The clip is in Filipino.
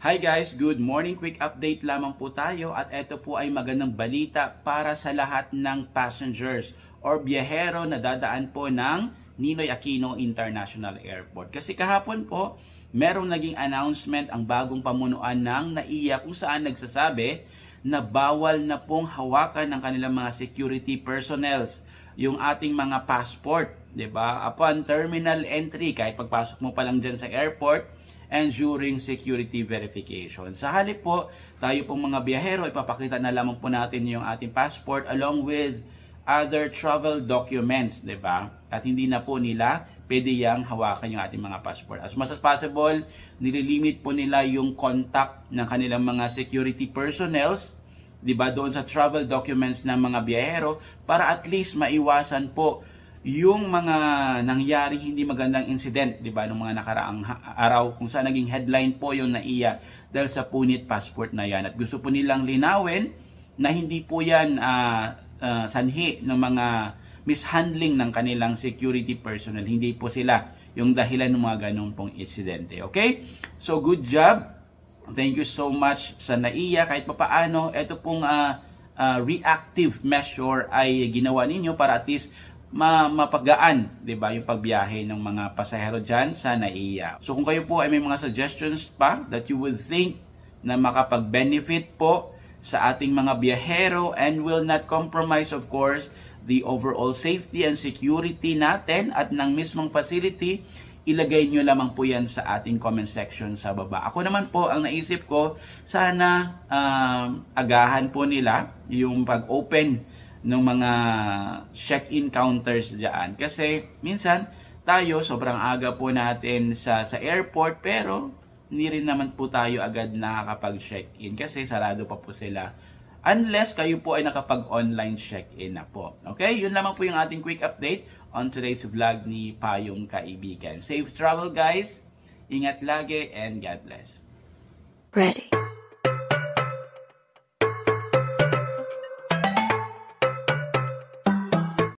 Hi guys, good morning. Quick update lamang po tayo at ito po ay magandang balita para sa lahat ng passengers or biyahero na dadaan po ng Ninoy Aquino International Airport. Kasi kahapon po, merong naging announcement ang bagong pamunuan ng NAIA kung saan nagsasabi na bawal na pong hawakan ng kanilang mga security personnels yung ating mga passport, 'di ba? Upon terminal entry, kahit pagpasok mo pa lang diyan sa airport, and during security verification. Sa halip po, tayo pong mga biyahero, ipapakita na lamang po natin yung ating passport along with other travel documents, di ba? At hindi na po nila pwede yang hawakan yung ating mga passport. As much as possible, nililimit po nila yung contact ng kanilang mga security personnels, di ba, doon sa travel documents ng mga biyahero para at least maiwasan po yung mga nangyaring hindi magandang incident, di ba, ng mga nakaraang araw kung saan naging headline po yung NAIA dahil sa punit passport na yan. At gusto po nilang linawin na hindi po yan sanhi ng mga mishandling ng kanilang security personnel. Hindi po sila yung dahilan ng mga ganun pong insidente. Okay? So, good job. Thank you so much sa NAIA. Kahit papaano, ito pong reactive measure ay ginawa ninyo para at least mapagaan, 'di ba, yung pagbiyahe ng mga pasahero diyan sa NAIA. So kung kayo po ay may mga suggestions pa that you would think na makapag-benefit po sa ating mga biyahero and will not compromise of course the overall safety and security natin at ng mismong facility, ilagay nyo lamang po yan sa ating comment section sa baba. Ako naman po, ang naisip ko, sana agahan po nila yung pag-open ng mga check-in counters dyan. Kasi minsan tayo sobrang aga po natin sa airport pero hindi rin naman po tayo agad nakakapag-check-in kasi sarado pa po sila. Unless kayo po ay nakapag-online check-in na po. Okay? Yun lamang po yung ating quick update on today's vlog ni Payong Kaibigan. Safe travel guys! Ingat lagi and God bless. Ready.